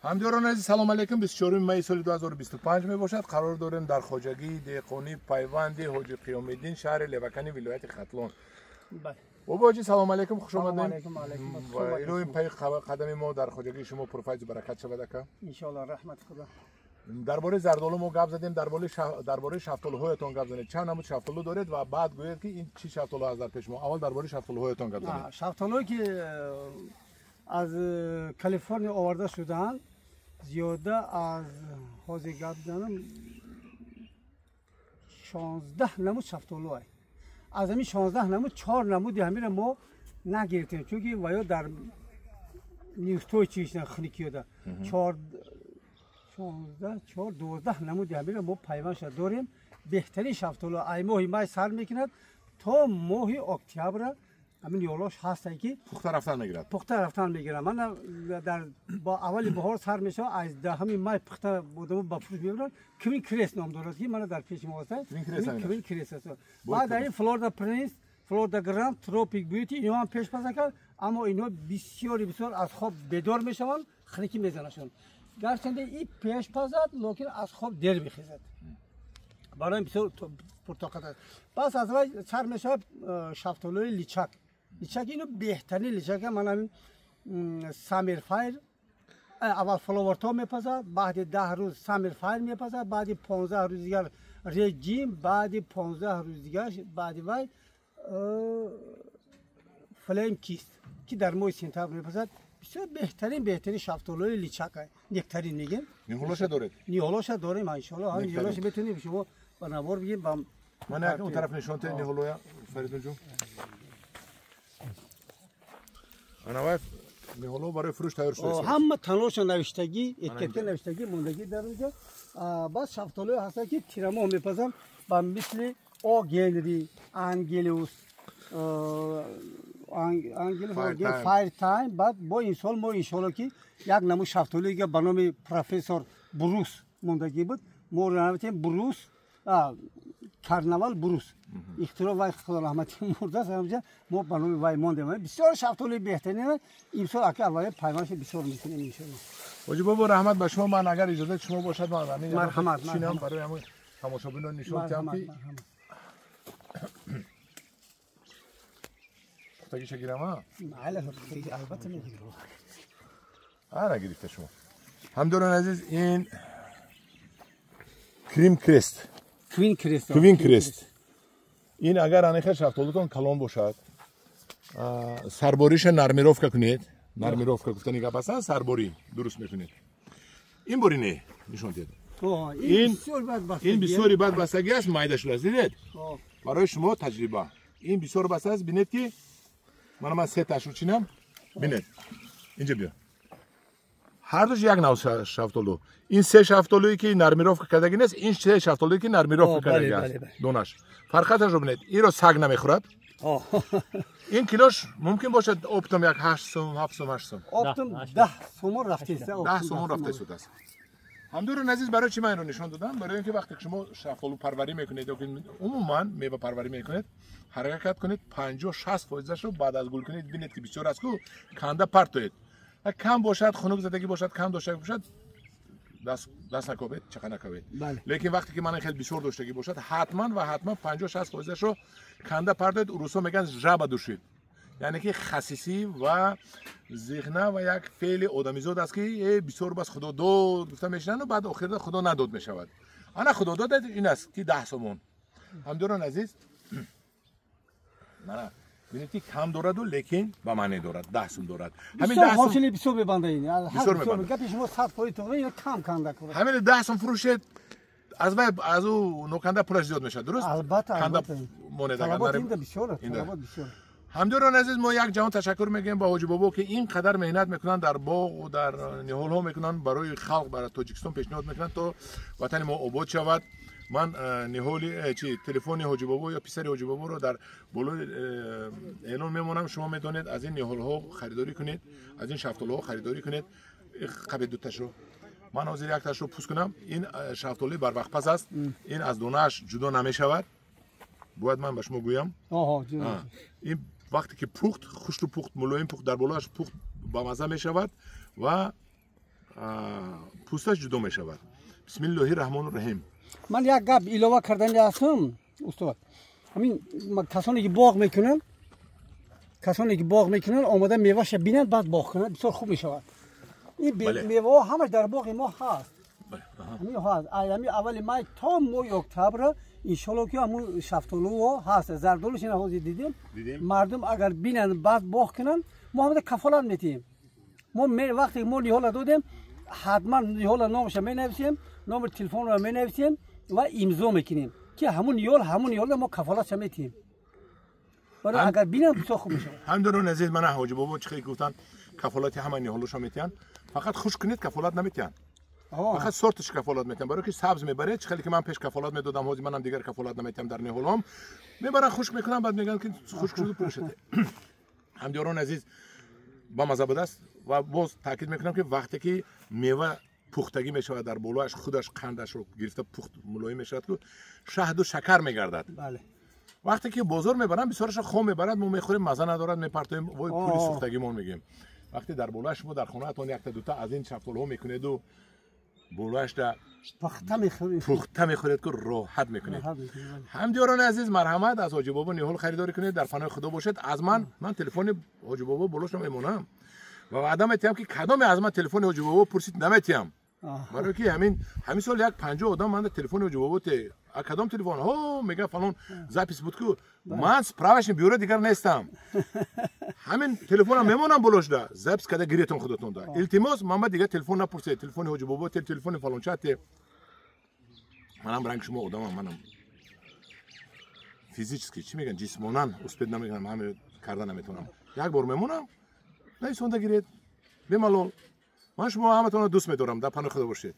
همدیگران عزیز سلام علیکم. 24 می سال 2025 می باشد. قرار داریم در خواجگی دهقانی پیوند حاجی قیام الدین شهر لوکنی ولایت ختلان. بله. بابا جی سلام علیکم، خوش آمدید. علیکم علیکم. این پای قدم ما در خواجگی شما پروفایل برکت شود که ان شاء الله رحمت خدا. درباره زردالو ما گپ زدیم، درباره شفتالوهایتون گپ زدیم. چند نمود شفتالو دارید و بعد گوید که این چی شفتالو از در پیش ما. اول درباره شفتالوهایتون گپ زدیم. شفتالو که از کالیفرنیا آورده شدن زیاده از حوزه گپ زدم 16 نمود شفتالو است. از همین 16 نمود 4 نمود همین ما نگرفتیم چون که ویا در نیوستوی چیش خنیکی ده 4 16 4 12 نمود همین ما پیوند شد داریم. بهترین شفتالو ای ماه مای سر میکند تا ماه اکتبر همین یولاش هست که پخته رفتن میگیرم. من در با اول بهار سر میشه از دهم مای پخته بودم با فروش میبرم. کوین کریس نام داره که من در پیش ما هست. کوین کریس است. بعد این فلوریدا پرنس، فلوریدا گراند، تروپیک بیوتی اینا هم پیش پس کرد اما اینا بسیار از خواب بیدار میشون خنکی میزنشون. گرچه این پیش پس لکن از خواب دیر میخیزد. برای بسیار پرتقال است. پس از وقت سر میشه شفتالوی لیچک. لیچک اینو بهترین لیچک من همین سامیر فایر اول فلاورتا میپزد، بعد 10 روز سامیر فایر میپزد، بعد 15 روز دیگر رژیم، بعد 15 روز دیگر بعد وای فلیم کیست که در ماه سپتامبر میپزد. بسیار بهترین شفتالوی لیچک است. نکترین میگیم. نیهولوش دارید؟ نیهولوش داریم ان شاء الله. همین نیهولوش بتونیم شما بنوار بگیم با من اون طرف نشون ته نیهولویا فریدون جون. انا نیهولو برای فروش تیار شده. همه تنوش نوشتگی، اتکت نوشتگی موندگی در اونجا. بعد شفتالوی هست که تیرما میپزن با مثل آگیلری، انگلیوس، فایر تایم. بعد با این سال ما انشالله که یک نمو شفتالوی که به نام پروفسور بروس موندگی بود. ما نامیم بروس کارناوال بروس اختراع وای خدا رحمتی مرده است. ما به نام وای ماندیم. بسیار شفتالوی بهترینه. این سال اگه اول پیمانش بسیار میکنیم ان شاء الله. حاجی بابا رحمت به شما. من اگر اجازه شما باشد من همین مرحمت چینم برای همون تماشاگران نشون دهم که تاگیش گیرم ها. البته میگیرم. نگرفته شما. همداران عزیز این کریم کریست. کوین کریست. این اگر انیخه شفتالوتون کلان باشد سرباریش نرمیروفکا کنید. نرمیروفکا گفتنی که پس سرباری درست میکنید. این باری نه نشون دید. این بسیاری بد بستگی است. مایدش رو دیدید. برای شما تجربه. این بسیار بسته است. بینید که من 3 تاشو چینم. بینید اینجا بیا. هر دوش یک نوع شفتالو. این 3 شفتالویی که نرمیروفکا کردگی نیست. این 3 شفتالویی که نرمیروفکا کردگی است. دونش. فرقش رو بینید. این رو سگ نمیخورد. این کیلوش ممکن باشد اپتوم یک 8 سوم 7 سوم 8 سوم. اپتوم 10 سوم رفته است. 10 سوم رفته شده است. همداران عزیز برای چی من رو نشون دادم؟ برای اینکه وقتی شما شفتالو پروری میکنید یا عموما میوه پروری میکنید حرکت کنید 50-60% رو بعد از گل کنید ببینید که بسیار است که کنده پرتوید. کم باشد خنک زدگی باشد کم داشته باشد دست نکوبید چقدر نکوبید. لیکن وقتی که من خیلی بسیار داشتگی باشد حتما 50-60% رو کنده پرتوید. روسا میگن ژبه دوشید. یعنی که خصیصی و ذهنه و یک فعل آدمیزاد است که بسیار بس خدا داد گفته میشنن و بعد آخر خدا نداد میشود. انا خدا داد این است که 10 سومون. همداران عزیز نه ببینید که کم دارد و لیکن به معنی دارد 10 سوم دارد. همین 10 سوم حاصل بسیار ببنده این. بسیار میبنده. گپی شما 100 پای تو اینو کم کنده کنه. همین 10 سوم فروش از او نوکنده پولش زیاد میشه درست؟ البته مونده این بسیار همداران عزیز ما یک جهان تشکر میگیم با حاجی بابا که اینقدر مهنت میکنن در باغ و در نیهول ها میکنن برای خلق برای تاجیکستان پیشنهاد میکنن تا وطن ما آباد شود. من نیهولی تلفن حاجی بابا یا پسر حاجی بابا رو در بالای اعلان میمونم. شما میتونید از این نیهول ها خریداری کنید، از این شفتالو ها خریداری کنید. قبل 2 تاش رو من حاضر 1 تاش رو پوست کنم. این شفتالو بر وقت پس است. این از دونه‌اش جدا نمیشود. باید من به شما گویم. این وقتی که پخت خشک پخت ملایم پخت در بالاش پخت با مزه می شود و پوستش جدا میشود. بسم الله الرحمن الرحیم. من یک گپ ایلوه کردن هستم استاد. همین کسانی که باغ میکنن آماده میوهش ببینن بعد باغ کنن بسیار خوب میشود. این میوه همش در باغ ما هست. همین هست. همین اول مای تا ماه اکتبر ان شاءالله که همون شفتالو هست. زردالوش اینا دیدیم. مردم اگر ببینن بعد باغ کنن ما هم کفالت میتیم. ما وقتی ما نیحال دادیم حتما نیحال نامش مینویسیم، نام تلفن رو مینویسیم و امضا میکنیم که همون نیحال ما کفالت میتیم. برای اگر ببینن بسیار خوب میشه. همدارون عزیز من حاجی بابا چخی گفتن کفالت همه نیحالش میتین. فقط خوش کنید کفالت نمیتین. فقط سورتش کفالت میتین. برای که سبز میبره چخلی که من پیش کفالت میدادم حاجی منم دیگر کفالت نمیتیم در نیحالم. میبرن خوش میکنن بعد میگن که خوش شده پوشته. همدارون عزیز با مزه بود است و باز تاکید میکنم که وقتی که میوه پختگی میشود در بالایش خودش قندش رو گرفته پخت ملایم میشود که شهد و شکر میگردد. بله. وقتی که بازار میبرن بسیارش خام میبرد ما میخوریم مزه ندارد میپرتیم وای پولی سوختگی مون میگیم. وقتی در بالایش ما در خانه اتون یک تا دو تا از این شفتالو میکنید و بالایش در پخته میخورید که راحت میکنید. همدیاران عزیز مرحمت از حاجی بابا نیحال خریداری کنید در فنای خدا باشید. از من تلفن حاجی بابا بالاش نمیمونم و وعده میتیم که کدام از من تلفن حاجی بابا پرسید نمیتیم. برای که همین سال یک 50 آدم من تلفن حاجی بابا ته کدام تلفن ها میگه فلان زاپیس بود که من سپراوش بیوره دیگر نیستم. همین تلفنم میمونم بالاش ده زاپیس کده گریتون خودتون ده. التماس من دیگه تلفن نپرسید. تلفن حاجی بابا تلفن فلان چات منم رنگ شما آدمم منم فیزیکی چی میگن جسمانن اسپید نمیگم همه کردن نمیتونم. یک بار میمونم نه سونده گیرید بمالول من شما همتون دوست میدارم در پناه خدا باشید.